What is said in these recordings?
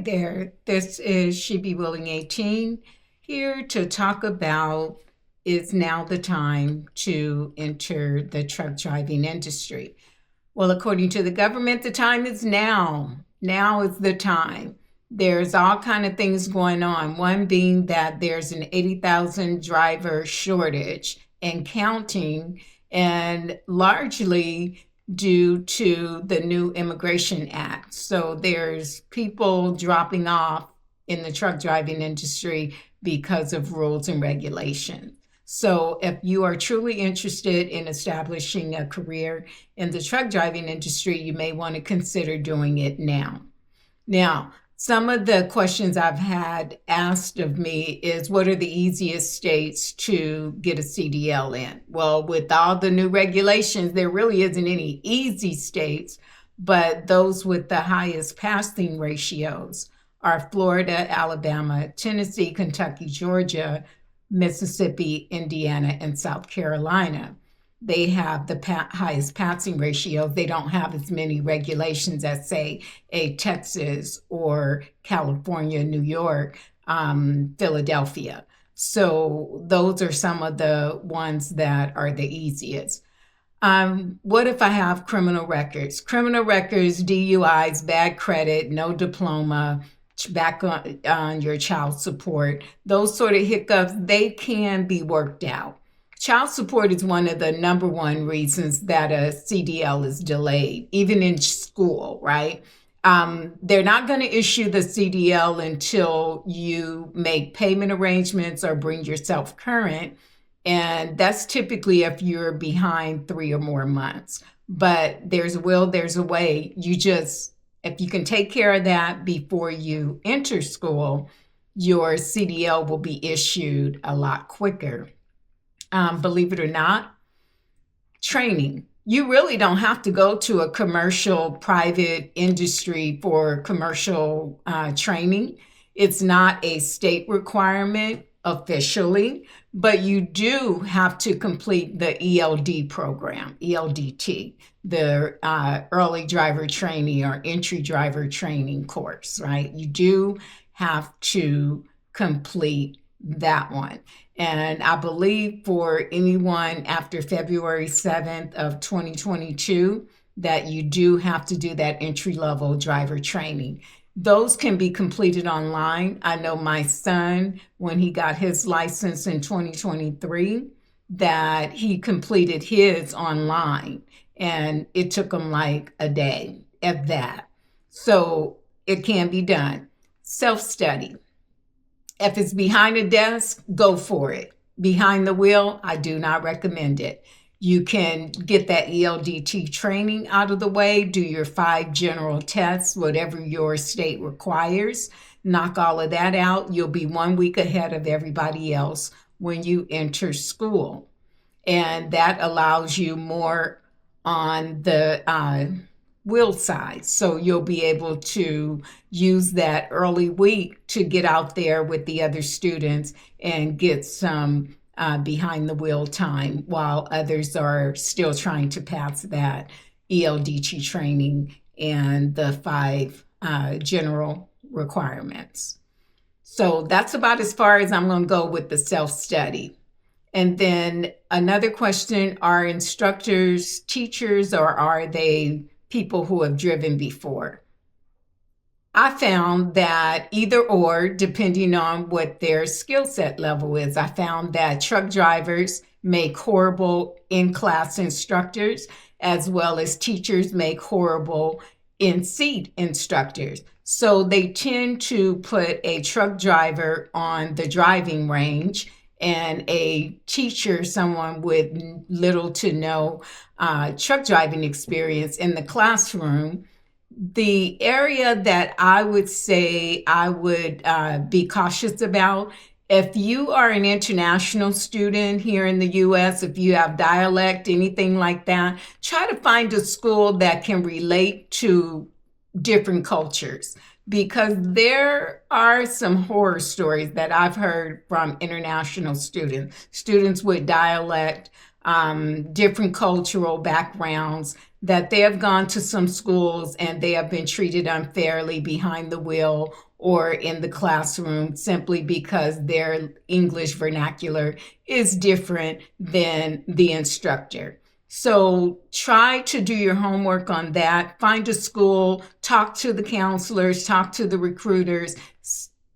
There. This is She Be Willing 18 here to talk about is now the time to enter the truck driving industry. Well, according to the government, the time is now. Now is the time. There's all kind of things going on. One being that there's an 80,000 driver shortage and counting, and largely due to the new Immigration Act. So there's people dropping off in the truck driving industry because of rules and regulations. So if you are truly interested in establishing a career in the truck driving industry, you may want to consider doing it now. Now, some of the questions I've had asked of me is what are the easiest states to get a CDL in? Well, with all the new regulations, there really isn't any easy states, but those with the highest passing ratios are Florida, Alabama, Tennessee, Kentucky, Georgia, Mississippi, Indiana, and South Carolina. They have the highest passing ratios. They don't have as many regulations as, say, a Texas or California, New York, Philadelphia. So those are some of the ones that are the easiest. What if I have criminal records? Criminal records, DUIs, bad credit, no diploma, back on your child support, those sort of hiccups, they can be worked out. Child support is one of the number one reasons that a CDL is delayed, even in school, right? They're not going to issue the CDL until you make payment arrangements or bring yourself current. And that's typically if you're behind 3 or more months. But there's a will, there's a way. If you can take care of that before you enter school, your CDL will be issued a lot quicker. Believe it or not, training. You really don't have to go to a commercial private industry for commercial training. It's not a state requirement officially, but you do have to complete the ELD program, ELDT, the early driver training or entry driver training course, right? You do have to complete that one. And I believe for anyone after February 7th of 2022, that you do have to do that entry-level driver training. Those can be completed online. I know my son, when he got his license in 2023, that he completed his online, and it took him like a day at that. So it can be done. Self-study. If it's behind a desk, go for it. Behind the wheel, I do not recommend it. You can get that ELDT training out of the way, do your 5 general tests, whatever your state requires, knock all of that out. You'll be 1 week ahead of everybody else when you enter school. And that allows you more on the wheel side. So you'll be able to use that early week to get out there with the other students and get some behind the wheel time while others are still trying to pass that ELDT training and the 5 general requirements. So that's about as far as I'm going to go with the self-study. And then another question, are instructors teachers or are they people who have driven before? I found that either or, depending on what their skill set level is. I found that truck drivers make horrible in-class instructors, as well as teachers make horrible in-seat instructors. So they tend to put a truck driver on the driving range and a teacher, someone with little to no truck driving experience, in the classroom. The area that I would say I would be cautious about, if you are an international student here in the U.S., if you have dialect, anything like that, try to find a school that can relate to different cultures, because there are some horror stories that I've heard from international students with dialect, different cultural backgrounds, that they have gone to some schools and they have been treated unfairly behind the wheel or in the classroom simply because their English vernacular is different than the instructor. So try to do your homework on that. Find a school, talk to the counselors, talk to the recruiters,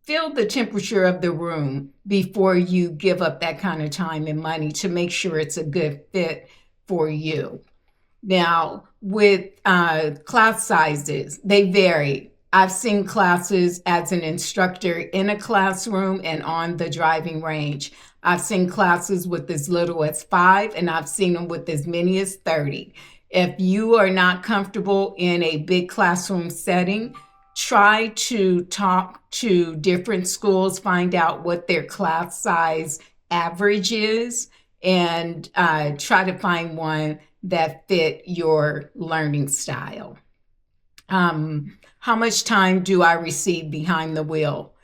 feel the temperature of the room before you give up that kind of time and money to make sure it's a good fit for you. Now, with class sizes, they vary. I've seen classes as an instructor in a classroom and on the driving range. I've seen classes with as little as 5, and I've seen them with as many as 30. If you are not comfortable in a big classroom setting, try to talk to different schools, find out what their class size average is, and try to find one that fit your learning style. How much time do I receive behind the wheel?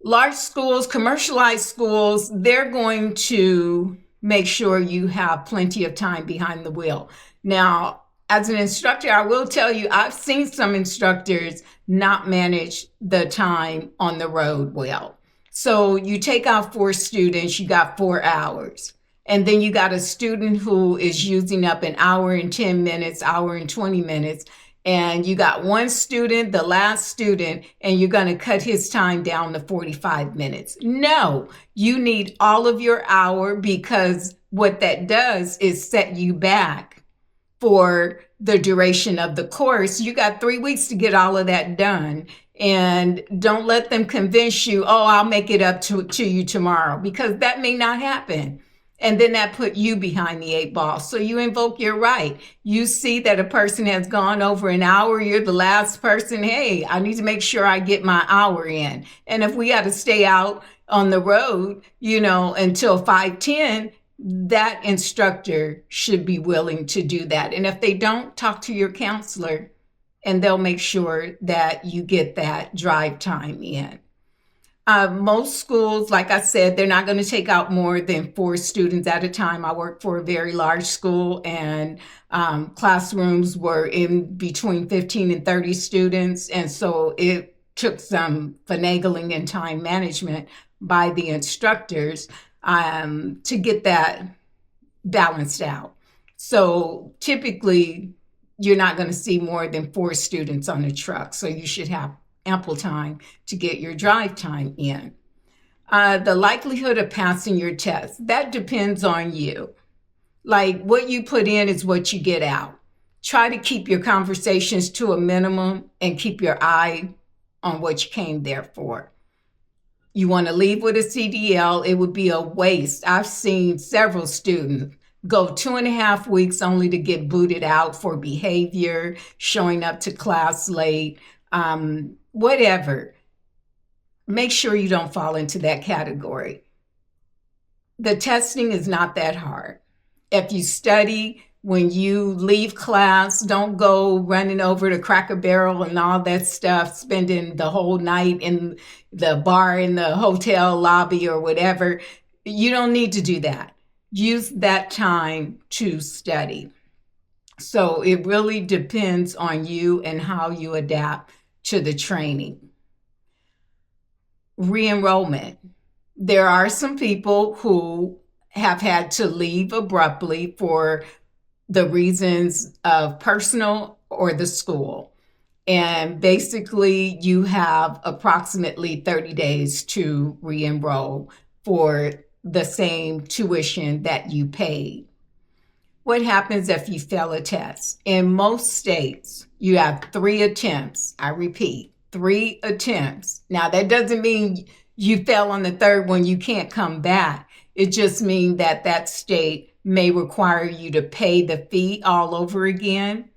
Large schools, commercialized schools, they're going to make sure you have plenty of time behind the wheel. Now, as an instructor, I will tell you, I've seen some instructors not manage the time on the road well. So you take out 4 students, you got 4 hours. And then you got a student who is using up an hour and 10 minutes, hour and 20 minutes. And you got one student, the last student, and you're going to cut his time down to 45 minutes. No, you need all of your hour, because what that does is set you back for the duration of the course. You got 3 weeks to get all of that done. And don't let them convince you, oh, I'll make it up to you tomorrow, because that may not happen. And then that put you behind the 8 ball. So you invoke your right. You see that a person has gone over an hour, you're the last person. Hey, I need to make sure I get my hour in. And if we got to stay out on the road, until 5:10, that instructor should be willing to do that. And if they don't, talk to your counselor and they'll make sure that you get that drive time in. Most schools, like I said, they're not going to take out more than 4 students at a time. I worked for a very large school, and classrooms were in between 15 and 30 students. And so it took some finagling and time management by the instructors to get that balanced out. So typically, you're not going to see more than 4 students on a truck. So you should have ample time to get your drive time in. The likelihood of passing your test, that depends on you. Like, what you put in is what you get out. Try to keep your conversations to a minimum and keep your eye on what you came there for. You want to leave with a CDL, it would be a waste. I've seen several students go 2.5 weeks only to get booted out for behavior, showing up to class late, whatever. Make sure you don't fall into that category. The testing is not that hard. If you study, when you leave class, don't go running over to Cracker Barrel and all that stuff, spending the whole night in the bar in the hotel lobby or whatever. You don't need to do that. Use that time to study. So it really depends on you and how you adapt to the training. Re-enrollment. There are some people who have had to leave abruptly for the reasons of personal or the school. And basically, you have approximately 30 days to re-enroll for the same tuition that you paid. What happens if you fail a test? In most states, you have 3 attempts. I repeat, 3 attempts. Now, that doesn't mean you fell on the 3rd one, you can't come back. It just means that that state may require you to pay the fee all over again.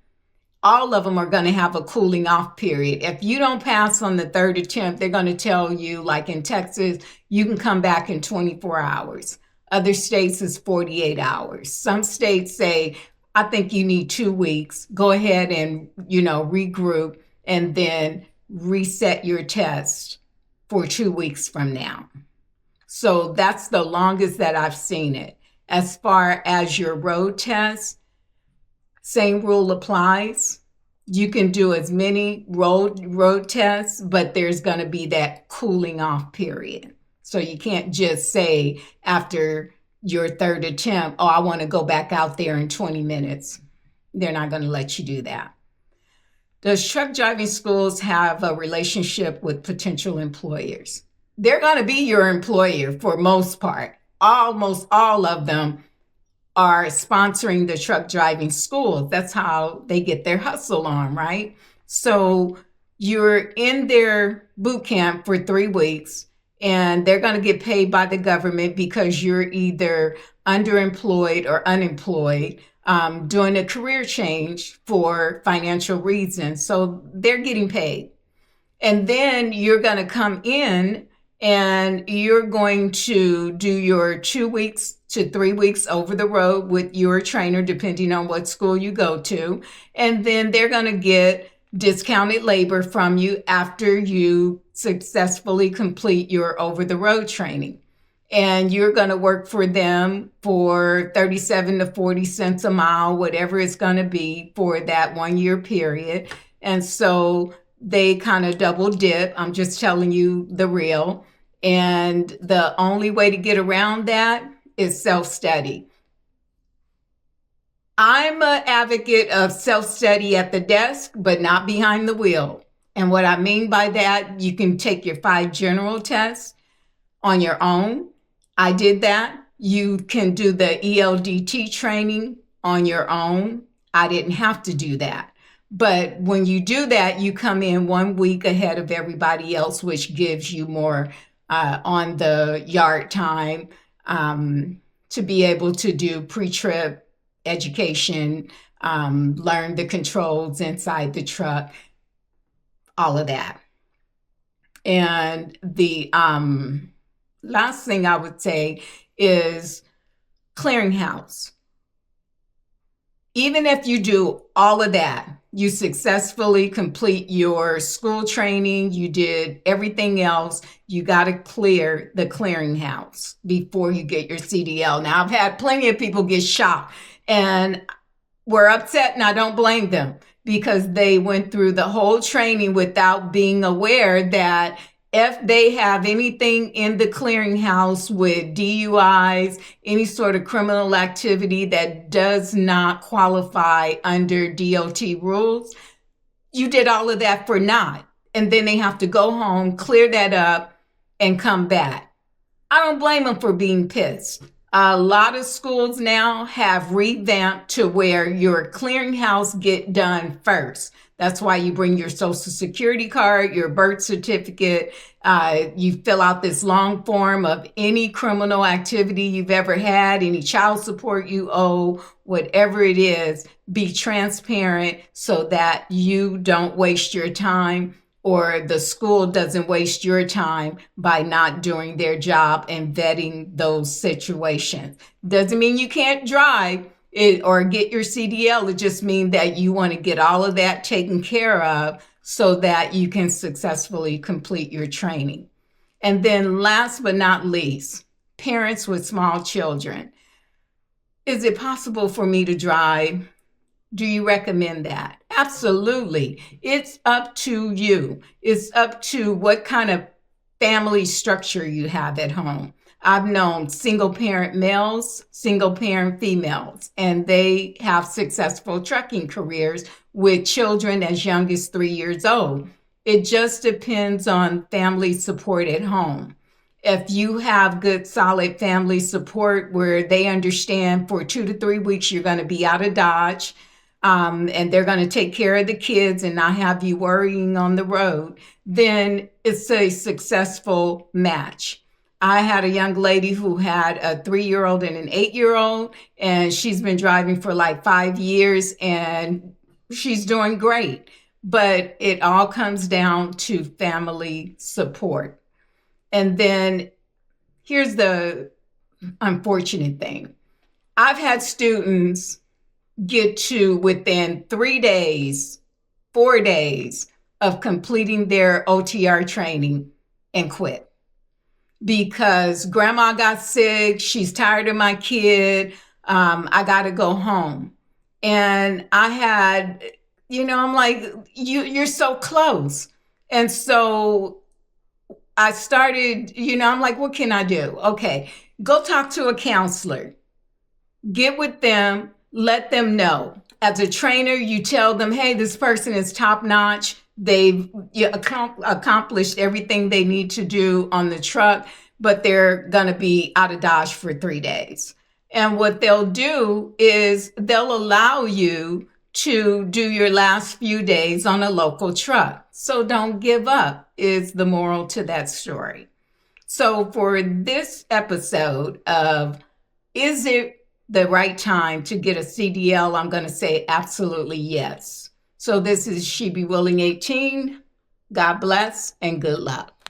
All of them are going to have a cooling off period. If you don't pass on the 3rd attempt, they're going to tell you, like in Texas, you can come back in 24 hours. Other states is 48 hours. Some states say, I think you need 2 weeks. Go ahead and, regroup and then reset your test for 2 weeks from now. So that's the longest that I've seen it. As far as your road test, same rule applies. You can do as many road tests, but there's going to be that cooling off period. So you can't just say after your third attempt, oh, I want to go back out there in 20 minutes. They're not going to let you do that. Does truck driving schools have a relationship with potential employers? They're going to be your employer for most part. Almost all of them are sponsoring the truck driving schools. That's how they get their hustle on, right? So you're in their boot camp for 3 weeks, and they're going to get paid by the government because you're either underemployed or unemployed, doing a career change for financial reasons. So they're getting paid. And then you're going to come in and you're going to do your 2 weeks to 3 weeks over the road with your trainer, depending on what school you go to. And then they're going to get discounted labor from you after you successfully complete your over the road training. And you're going to work for them for 37 to 40 cents a mile, whatever it's going to be for that 1 year period. And so they kind of double dip. I'm just telling you the real. And the only way to get around that is self-study. I'm an advocate of self-study at the desk, but not behind the wheel. And what I mean by that, you can take your 5 general tests on your own. I did that. You can do the ELDT training on your own. I didn't have to do that. But when you do that, you come in 1 week ahead of everybody else, which gives you more on the yard time to be able to do pre-trip education, learn the controls inside the truck, all of that. And the last thing I would say is clearinghouse. Even if you do all of that, you successfully complete your school training, you did everything else, you got to clear the clearinghouse before you get your CDL. Now, I've had plenty of people get shocked and were upset, and I don't blame them because they went through the whole training without being aware that if they have anything in the clearinghouse with DUIs, any sort of criminal activity that does not qualify under DOT rules, you did all of that for naught. And then they have to go home, clear that up, and come back. I don't blame them for being pissed. A lot of schools now have revamped to where your clearinghouse get done first. That's why you bring your social security card, your birth certificate. You fill out this long form of any criminal activity you've ever had, any child support you owe, whatever it is. Be transparent so that you don't waste your time or the school doesn't waste your time by not doing their job and vetting those situations. Doesn't mean you can't drive it or get your CDL. It just means that you want to get all of that taken care of so that you can successfully complete your training. And then last but not least, parents with small children. Is it possible for me to drive? Do you recommend that? Absolutely. It's up to you. It's up to what kind of family structure you have at home. I've known single parent males, single parent females, and they have successful trucking careers with children as young as 3 years old. It just depends on family support at home. If you have good, solid family support where they understand for 2 to 3 weeks you're going to be out of Dodge, and they're going to take care of the kids and not have you worrying on the road, then it's a successful match. I had a young lady who had a 3-year-old and an 8-year-old, and she's been driving for like 5 years, and she's doing great. But it all comes down to family support. And then here's the unfortunate thing. I've had students get to within 3 days, 4 days of completing their OTR training and quit. because grandma got sick. She's tired of my kid. I got to go home. And I had, I'm like, you're so close. And so I started, I'm like, what can I do? Okay, go talk to a counselor, get with them, let them know. As a trainer, you tell them, hey, this person is top notch. They've accomplished everything they need to do on the truck, but they're going to be out of Dodge for 3 days. And what they'll do is they'll allow you to do your last few days on a local truck. So don't give up is the moral to that story. So for this episode of Is It the Right Time to Get a CDL, I'm going to say absolutely yes. So this is She Be Willing 18. God bless and good luck.